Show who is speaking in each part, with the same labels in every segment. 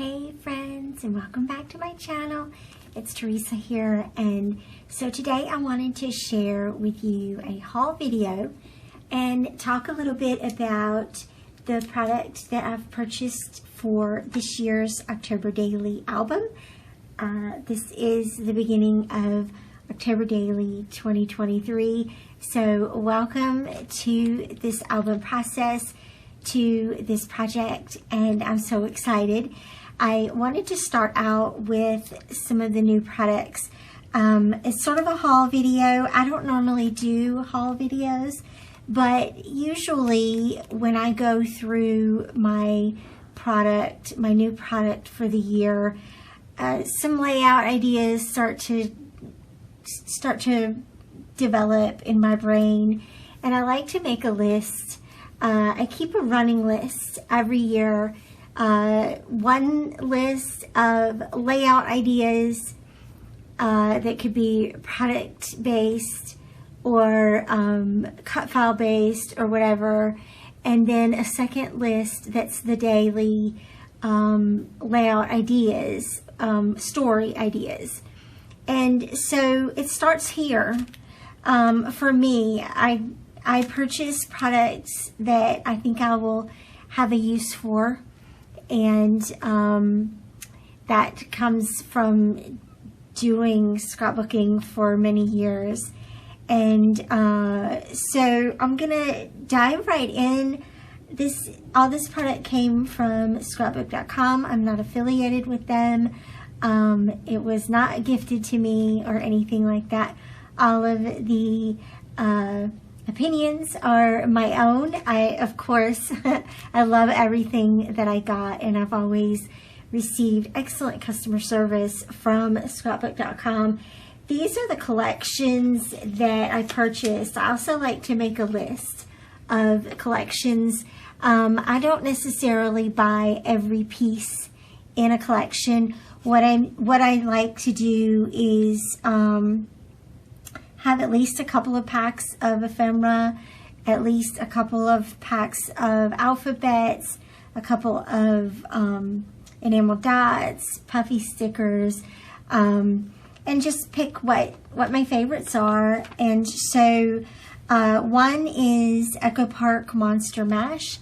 Speaker 1: Hey friends, and welcome back to my channel. It's Teresa here, and so today I wanted to share with you a haul video and talk a little bit about the product that I've purchased for this year's October Daily album. This is the beginning of October Daily 2023, so welcome to this album process, to this project, and I'm so excited. I wanted to start out with some of the new products. It's sort of a haul video. I don't normally do haul videos, but usually when I go through my product, my new product for the year, some layout ideas start to develop in my brain, and I like to make a list. I keep a running list every year. One list of layout ideas that could be product based or cut file based or whatever, and then a second list that's the daily layout ideas, story ideas. And so it starts here. For me, I purchase products that I think I will have a use for, and that comes from doing scrapbooking for many years. And so I'm gonna dive right in. All this product came from scrapbook.com. I'm not affiliated with them. It was not gifted to me or anything like that. All of the opinions are my own. Of course, I love everything that I got, and I've always received excellent customer service from scrapbook.com. These are the collections that I purchased. I also like to make a list of collections. I don't necessarily buy every piece in a collection. What I like to do is have at least a couple of packs of ephemera, at least a couple of packs of alphabets, a couple of enamel dots, puffy stickers, and just pick what my favorites are. And so one is Echo Park Monster Mash.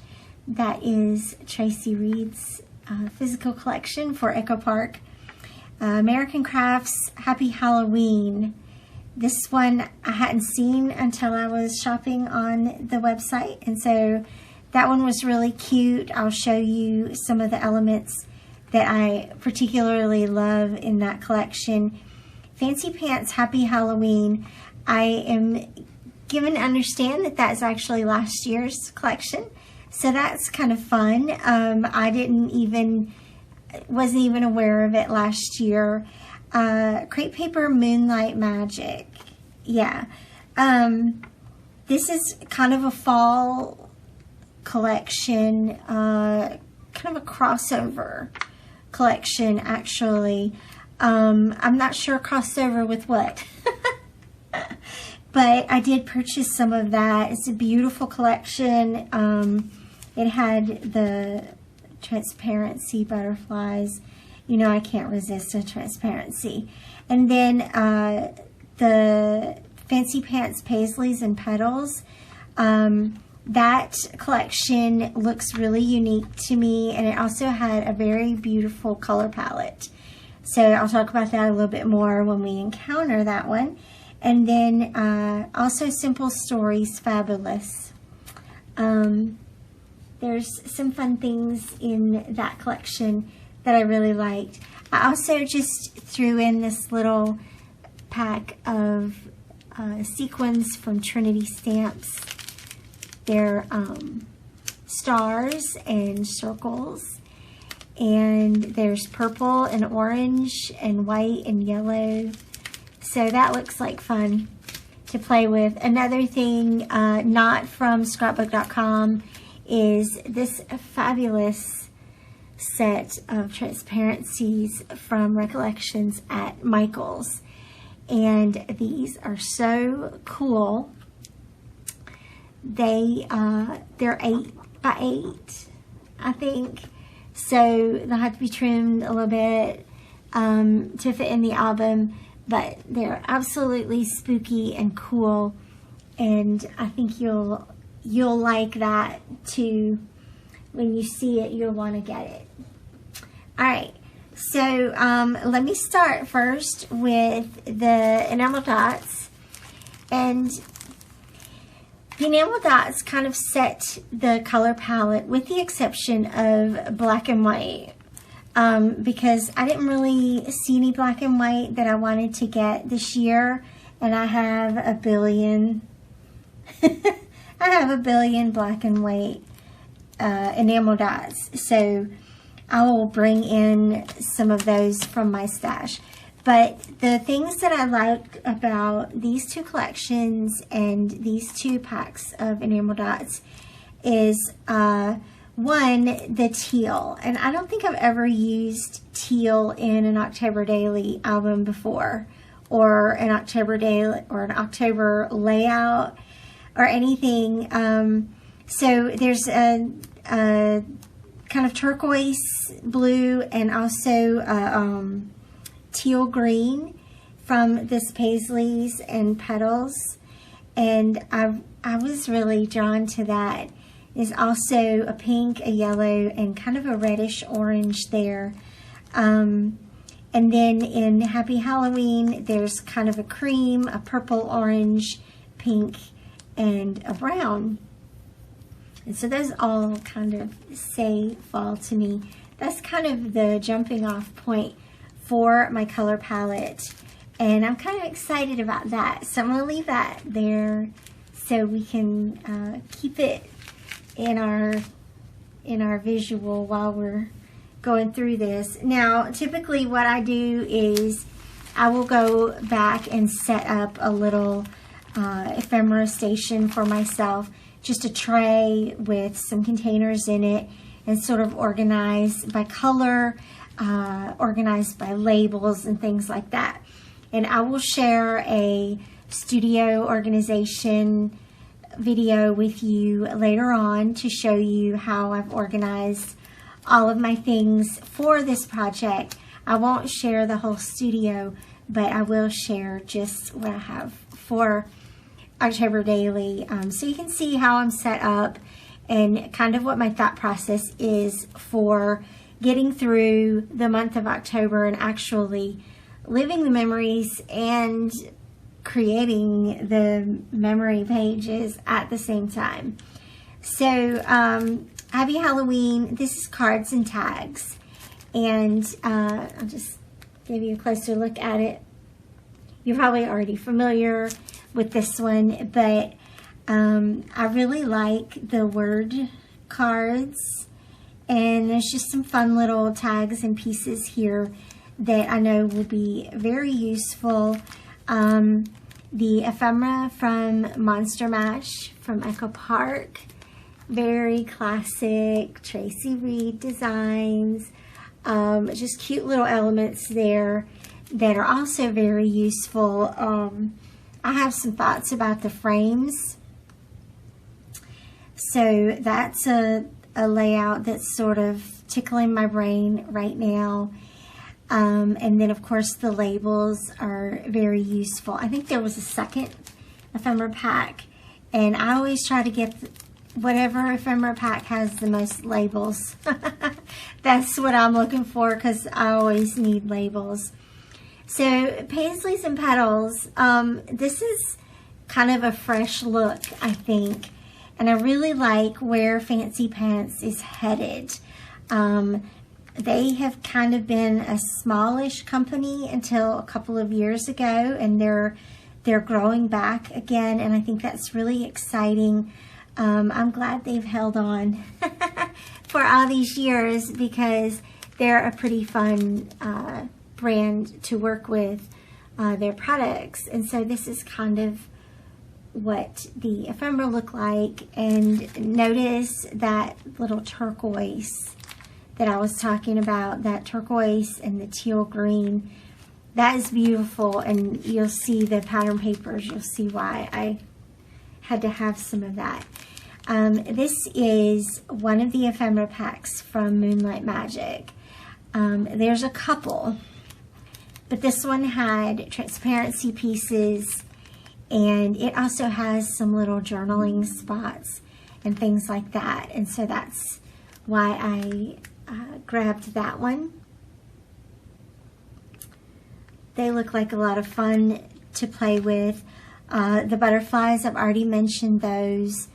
Speaker 1: That is Tracy Reed's physical collection for Echo Park. American Crafts Happy Halloween. This one I hadn't seen until I was shopping on the website, and so that one was really cute. I'll show you some of the elements that I particularly love in that collection. Fancy Pants Happy Halloween. I am given to understand that that's actually last year's collection, so that's kind of fun. I wasn't even aware of it last year. Crepe Paper Moonlight Magic. Yeah. This is kind of a fall collection, kind of a crossover collection, actually. I'm not sure crossover with what. But I did purchase some of that. It's a beautiful collection. It had the transparency butterflies. You know, I can't resist a transparency. And then the Fancy Pants Paisleys and Petals. That collection looks really unique to me, and it also had a very beautiful color palette. So I'll talk about that a little bit more when we encounter that one. And then also Simple Stories Fabulous. There's some fun things in that collection that I really liked. I also just threw in this little pack of sequins from Trinity Stamps. They're stars and circles, and there's purple and orange and white and yellow. So that looks like fun to play with. Another thing not from scrapbook.com is this fabulous set of transparencies from Recollections at Michael's, and these are so cool. They're 8 by 8, I think. so they'll have to be trimmed a little bit to fit in the album, but they're absolutely spooky and cool, and I think you'll like that too. When you see it, you'll want to get it. All right, so let me start first with the enamel dots. And the enamel dots kind of set the color palette, with the exception of black and white, because I didn't really see any black and white that I wanted to get this year, and I have a billion I have a billion black and white enamel dots, so I will bring in some of those from my stash. But the things that I like about these two collections and these two packs of enamel dots is one, the teal. And I don't think I've ever used teal in an October Daily album before, or an October Daily or an October layout or anything. So there's a kind of turquoise blue and also teal green from this Paisleys and Petals, and I was really drawn to that. There's also a pink, a yellow, and kind of a reddish orange there. And then in Happy Halloween, there's kind of a cream, a purple, orange, pink, and a brown. And so those all kind of say fall to me. That's kind of the jumping off point for my color palette. And I'm kind of excited about that. So I'm going to leave that there so we can keep it in our visual while we're going through this. Now, typically what I do is I will go back and set up a little ephemera station for myself, just a tray with some containers in it, and sort of organized by color, organized by labels and things like that. And I will share a studio organization video with you later on to show you how I've organized all of my things for this project. I won't share the whole studio, but I will share just what I have for October Daily, so you can see how I'm set up and kind of what my thought process is for getting through the month of October and actually living the memories and creating the memory pages at the same time. So Happy Halloween, this is cards and tags, and I'll just give you a closer look at it. You're probably already familiar with this one, but I really like the word cards, and there's just some fun little tags and pieces here that I know will be very useful. The ephemera from Monster Mash from Echo Park, very classic Tracy Reed designs, just cute little elements there that are also very useful. I have some thoughts about the frames. So that's a layout that's sort of tickling my brain right now. And then of course the labels are very useful. I think there was a second ephemera pack, and I always try to get whatever ephemera pack has the most labels. That's what I'm looking for, because I always need labels. So Paisleys and Petals, this is kind of a fresh look, I think, and I really like where Fancy Pants is headed. They have kind of been a smallish company until a couple of years ago, and they're growing back again, and I think that's really exciting. I'm glad they've held on for all these years, because they're a pretty fun brand to work with their products. And so this is kind of what the ephemera look like. And notice that little turquoise that I was talking about, that turquoise and the teal green. That is beautiful, and you'll see the pattern papers, you'll see why I had to have some of that. This is one of the ephemera packs from Moonlight Magic. There's a couple, but this one had transparency pieces, and it also has some little journaling spots and things like that. And so that's why I grabbed that one. They look like a lot of fun to play with. The butterflies, I've already mentioned those.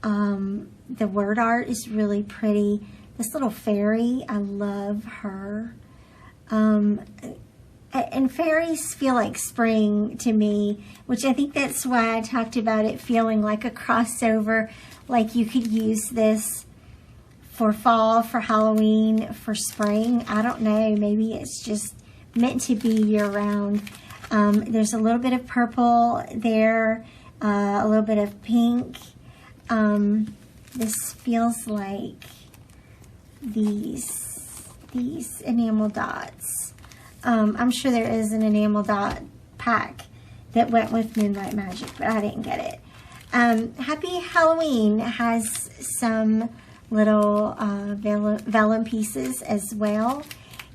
Speaker 1: The word art is really pretty. This little fairy, I love her. And fairies feel like spring to me, which I think that's why I talked about it feeling like a crossover. Like you could use this for fall, for Halloween, for spring. I don't know, maybe it's just meant to be year-round. There's a little bit of purple there, a little bit of pink. This feels like these enamel dots. I'm sure there is an enamel dot pack that went with Moonlight Magic, but I didn't get it. Happy Halloween has some little vellum pieces as well,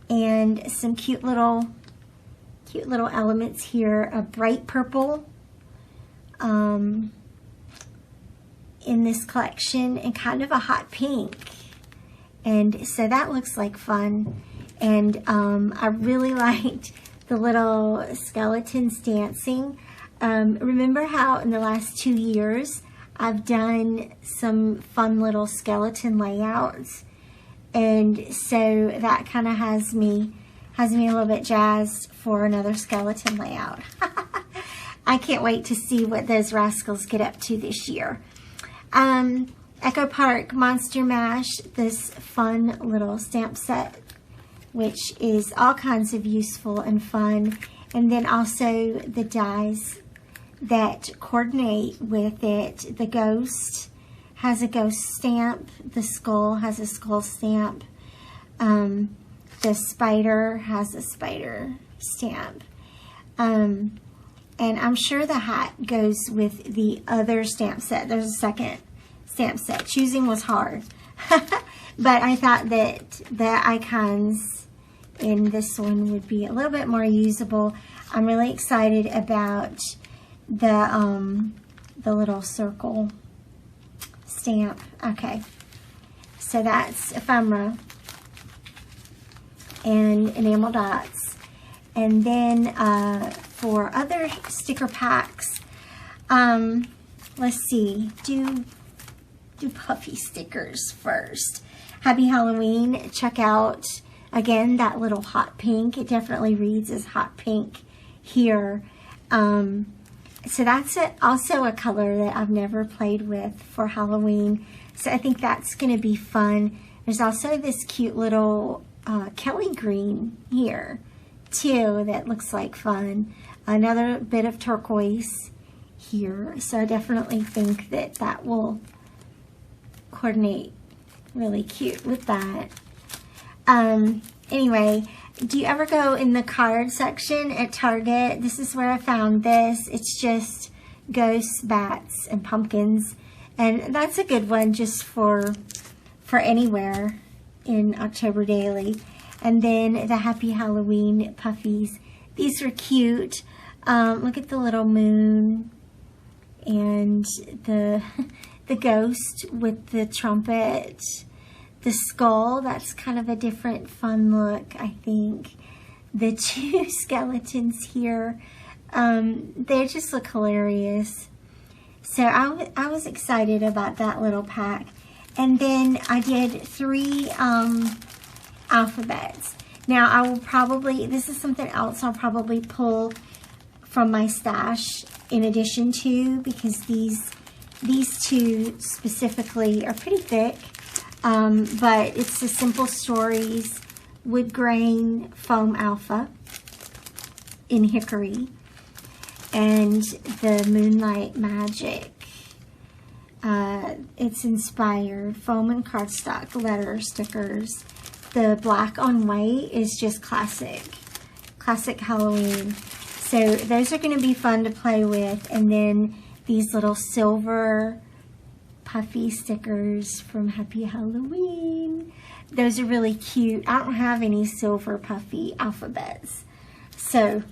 Speaker 1: and some cute little elements here. A bright purple in this collection, and kind of a hot pink, and so that looks like fun. And I really liked the little skeletons dancing. Remember how in the last 2 years I've done some fun little skeleton layouts, and so that kind of has me a little bit jazzed for another skeleton layout. I can't wait to see what those rascals get up to this year. Echo Park Monster Mash, this fun little stamp set, which is all kinds of useful and fun. And then also the dies that coordinate with it. The ghost has a ghost stamp. The skull has a skull stamp. The spider has a spider stamp. And I'm sure the hat goes with the other stamp set. There's a second stamp set. Choosing was hard. But I thought that the icons in this one would be a little bit more usable. I'm really excited about the little circle stamp. Okay, so that's ephemera and enamel dots. And then for other sticker packs, let's see, do puffy stickers first. Happy Halloween. Check out again that little hot pink. It definitely reads as hot pink here. So that's also a color that I've never played with for Halloween. So I think that's going to be fun. There's also this cute little Kelly green here too that looks like fun. Another bit of turquoise here. So I definitely think that that will coordinate really cute with that. Anyway, do you ever go in the card section at Target? This is where I found this. It's just ghosts, bats, and pumpkins. And that's a good one just for anywhere in October Daily. And then the Happy Halloween puffies. These are cute. Look at the little moon and the ghost with the trumpet. The skull, that's kind of a different fun look, I think. The two skeletons here, they just look hilarious. So I was excited about that little pack. And then I did 3 alphabets. Now I will probably, this is something else I'll probably pull from my stash in addition to, because these two specifically are pretty thick. But it's the Simple Stories Wood Grain Foam Alpha in Hickory, and the Moonlight Magic. It's inspired foam and cardstock letter stickers. The black on white is just classic Halloween. So those are going to be fun to play with. And then these little silver puffy stickers from Happy Halloween. Those are really cute. I don't have any silver puffy alphabets. So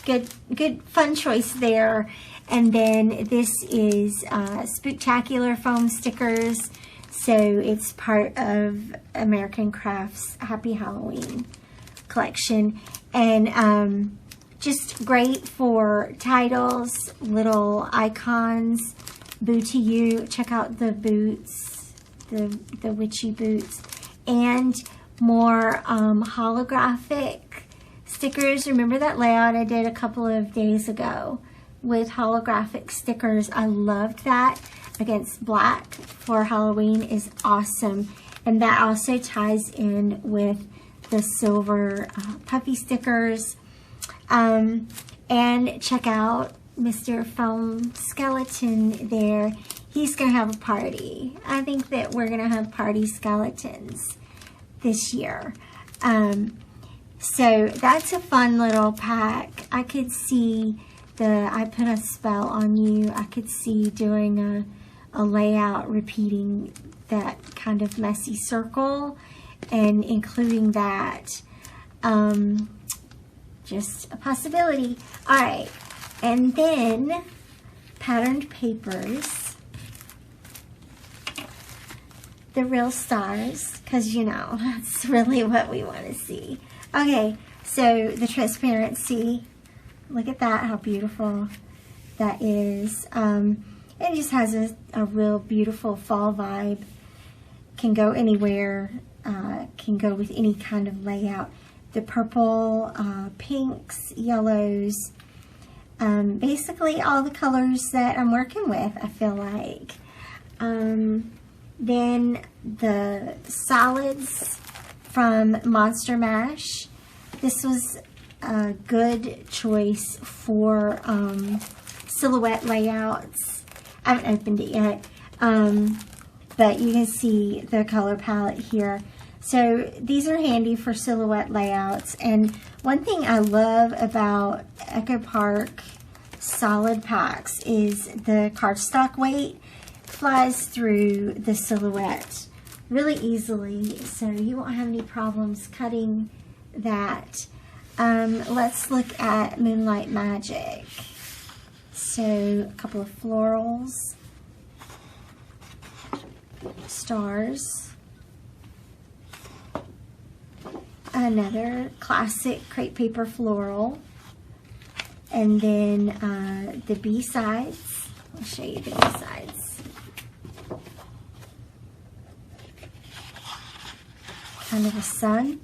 Speaker 1: good fun choice there. And then this is Spooktacular foam stickers. So it's part of American Crafts Happy Halloween collection. And just great for titles, little icons, Boo to You. Check out the boots, the witchy boots. And more holographic stickers. Remember that layout I did a couple of days ago with holographic stickers? I loved that. Against black for Halloween is awesome. And that also ties in with the silver puffy stickers. And check out Mr. Foam Skeleton there. He's going to have a party. I think that we're going to have party skeletons this year. So that's a fun little pack. I could see I put a spell on you. I could see doing a layout repeating that kind of messy circle and including that. Just a possibility. All right, and then patterned papers. The real stars, because you know, that's really what we want to see. Okay, so the transparency, look at that, how beautiful that is. It just has a real beautiful fall vibe. Can go anywhere, can go with any kind of layout. The purple, pinks, yellows, basically all the colors that I'm working with, I feel like. Then the solids from Monster Mash. This was a good choice for silhouette layouts. I haven't opened it yet, but you can see the color palette here. So these are handy for silhouette layouts. And one thing I love about Echo Park solid packs is the cardstock weight flies through the silhouette really easily, so you won't have any problems cutting that. Let's look at Moonlight Magic. So a couple of florals, stars, another classic crepe paper floral, and then the B-sides. I'll show you the B-sides. Kind of a sun,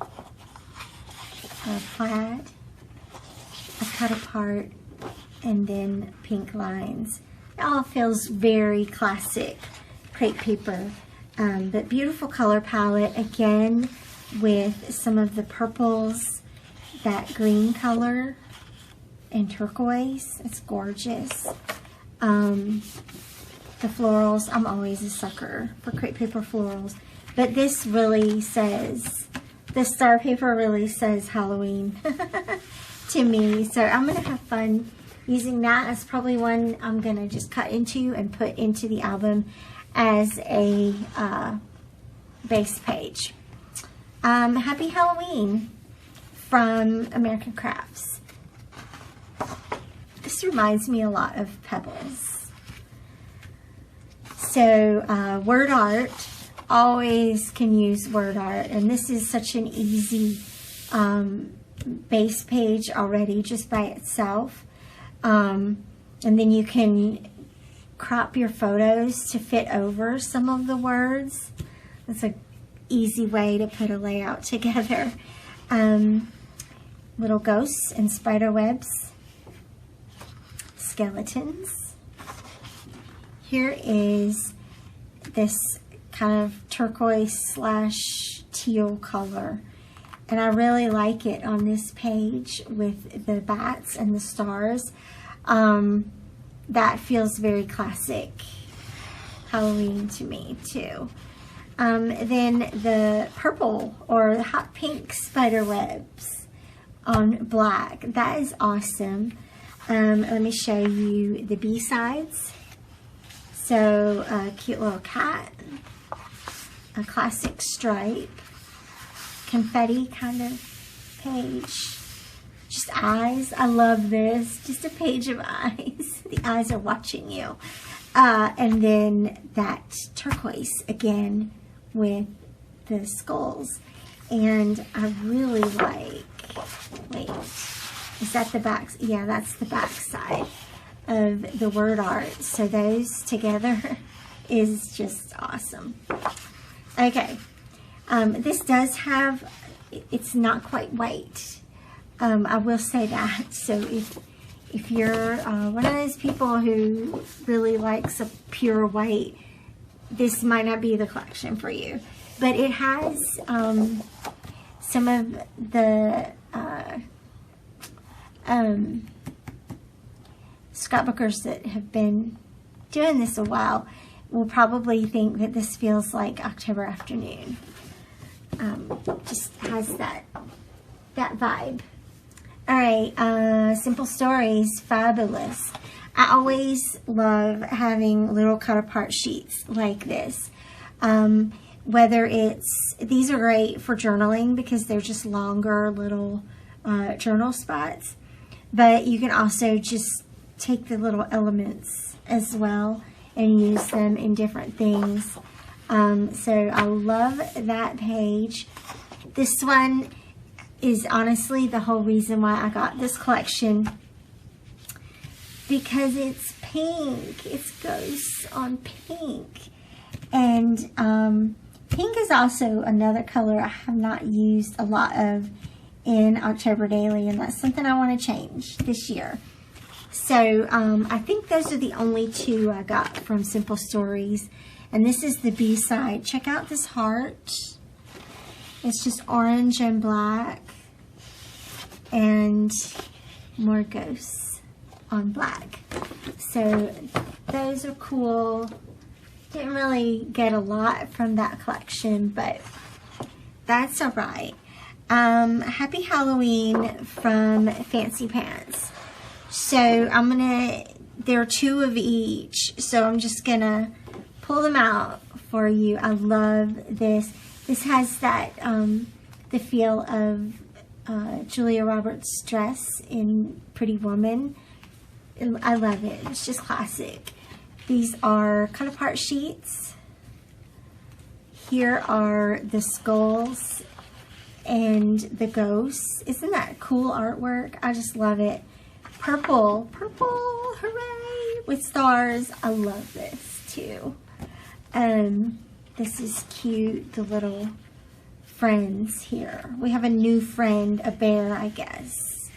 Speaker 1: a plaid, a cut apart, and then pink lines. It all feels very classic crepe paper, but beautiful color palette again with some of the purples, that green color, and turquoise. It's gorgeous. The florals, I'm always a sucker for crepe paper florals. But this really says, the star paper really says Halloween to me. So I'm going to have fun using that. That's probably one I'm going to just cut into and put into the album as a base page. Happy Halloween from American Crafts. This reminds me a lot of Pebbles. So word art. Always can use word art, and this is such an easy base page already just by itself, and then you can crop your photos to fit over some of the words. That's an easy way to put a layout together. Little ghosts and spider webs, skeletons. Here is this kind of turquoise / teal color, and I really like it on this page with the bats and the stars. That feels very classic Halloween to me too. Then the purple or the hot pink spider webs on black, that is awesome. Let me show you the B-sides. So a cute little cat, a classic stripe, confetti kind of page, just eyes. I love this, just a page of eyes. The eyes are watching you. And then that turquoise again with the skulls. And I really like, wait, is that the back? Yeah, that's the back side of the word art. So those together is just awesome. Okay, this does have, it's not quite white. I will say that. So if you're one of those people who really likes a pure white, this might not be the collection for you. But it has some of the scrapbookers that have been doing this a while will probably think that this feels like October afternoon. Just has that vibe. All right, Simple Stories, fabulous. I always love having little cut apart sheets like this. Whether it's, these are great for journaling because they're just longer little journal spots, but you can also just take the little elements as well and use them in different things. So I love that page. This one is honestly the whole reason why I got this collection, because it's pink. It goes on pink. And pink is also another color I have not used a lot of in October Daily, and that's something I want to change this year. So I think those are the only two I got from Simple Stories. And this is the B-side. Check out this heart. It's just orange and black and more ghosts on black. So those are cool. Didn't really get a lot from that collection, but that's all right. Happy Halloween from Fancy Pants. So there are two of each, so I'm just gonna pull them out for you. I love this. This has that, the feel of Julia Roberts' dress in Pretty Woman. I love it. It's just classic. These are cut apart sheets. Here are the skulls and the ghosts. Isn't that cool artwork? I just love it. Purple, hooray, with stars. I love this too. This is cute, the little friends here. We have a new friend, a bear, I guess.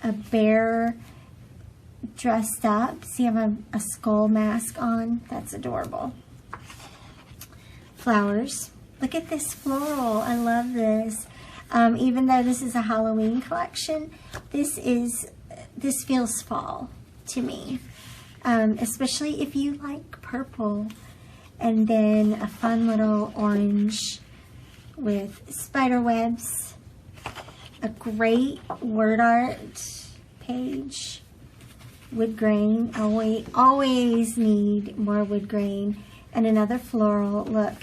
Speaker 1: A bear dressed up. See, I have a skull mask on. That's adorable. Flowers. Look at this floral. I love this. Even though this is a Halloween collection, this feels fall to me. Especially if you like purple. And then a fun little orange with spider webs. A great word art page. Wood grain. Always need more wood grain. And another floral. Look,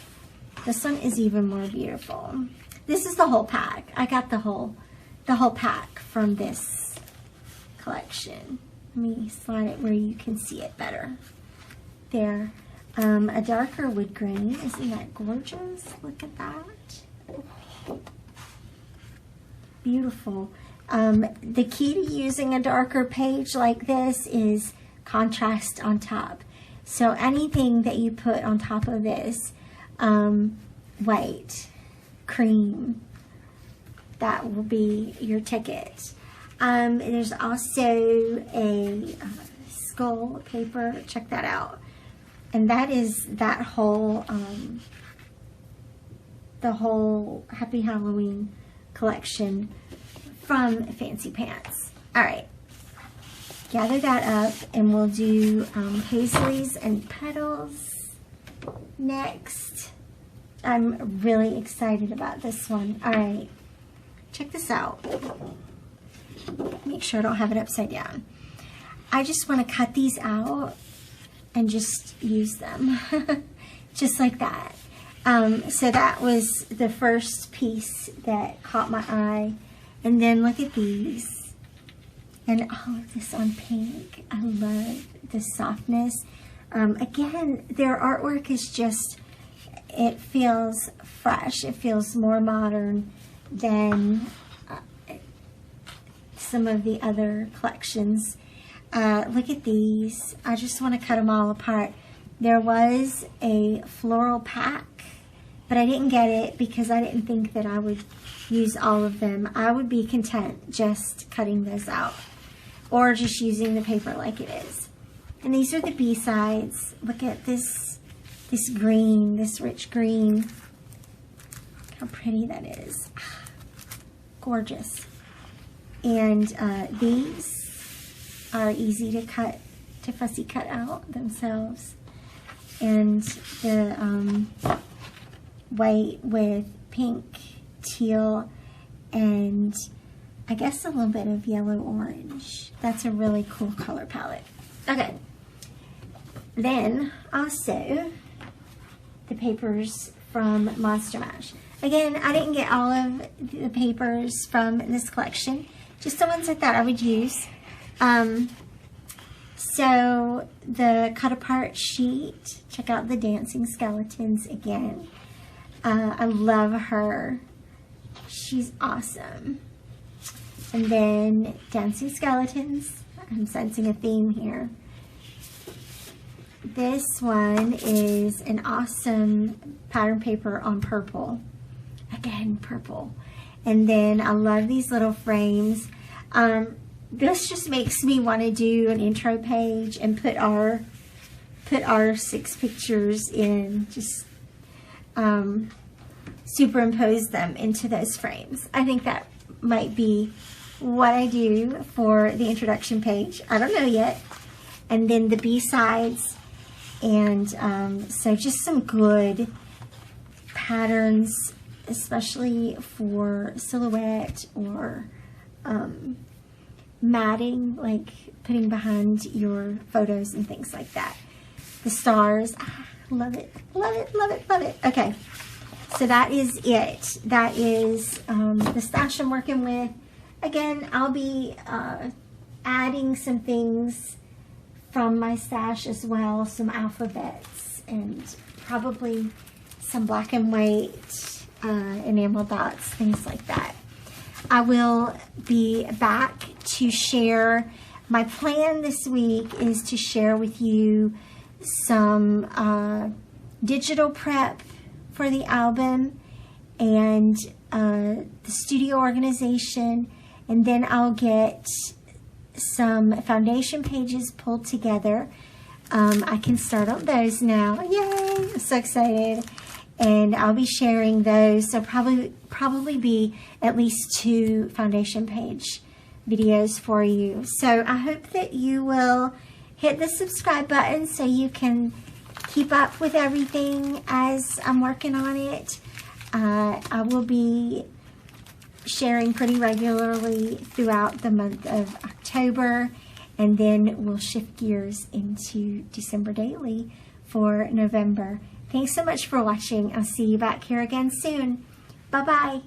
Speaker 1: this one is even more beautiful. This is the whole pack. I got the whole pack from this collection. Let me slide it where you can see it better. There. A darker wood grain. Isn't that gorgeous? Look at that. Beautiful. The key to using a darker page like this is contrast on top. So anything that you put on top of this, white, cream, that will be your ticket. There's also a skull paper. Check that out. And that is that whole, the whole Happy Halloween collection from Fancy Pants. All right, gather that up and we'll do Paisleys and Petals next. I'm really excited about this one. All right, check this out. Make sure I don't have it upside down. I just want to cut these out and just use them. Just like that. So that was the first piece that caught my eye. And then look at these. And all of this on pink. I love the softness. Again, their artwork is just, it feels fresh. It feels more modern than some of the other collections. Look at these. I just want to cut them all apart. There was a floral pack, but I didn't get it because I didn't think that I would use all of them. I would be content just cutting those out or just using the paper like it is. And these are the B-sides. Look at this green, this rich green. How pretty that is. Gorgeous. And these are easy to cut, to fussy cut out themselves. And the white with pink, teal, and I guess a little bit of yellow orange. That's a really cool color palette. Okay. Then also the papers from Monster Mash. Again, I didn't get all of the papers from this collection, just the ones I thought I would use. So the cut apart sheet, check out the dancing skeletons again. I love her. She's awesome. And then dancing skeletons. I'm sensing a theme here. This one is an awesome pattern paper on purple. Again, purple. And then I love these little frames. This just makes me want to do an intro page and put our 6 pictures in. Just superimpose them into those frames. I think that might be what I do for the introduction page. I don't know yet. And then the B-sides. And so just some good patterns, especially for silhouette or matting, like putting behind your photos and things like that. The stars, love it, love it, love it, love it. Okay, so that is it. That is the stash I'm working with. Again, I'll be adding some things from my stash as well, some alphabets and probably some black and white enamel dots, things like that. I will be back to share. My plan this week is to share with you some digital prep for the album and the studio organization, and then I'll get some foundation pages pulled together. I can start on those now. Yay! I'm so excited. And I'll be sharing those. So probably be at least 2 foundation page videos for you. So I hope that you will hit the subscribe button so you can keep up with everything as I'm working on it. I will be sharing pretty regularly throughout the month of October, and then we'll shift gears into December Daily for November. Thanks so much for watching. I'll see you back here again soon. Bye-bye.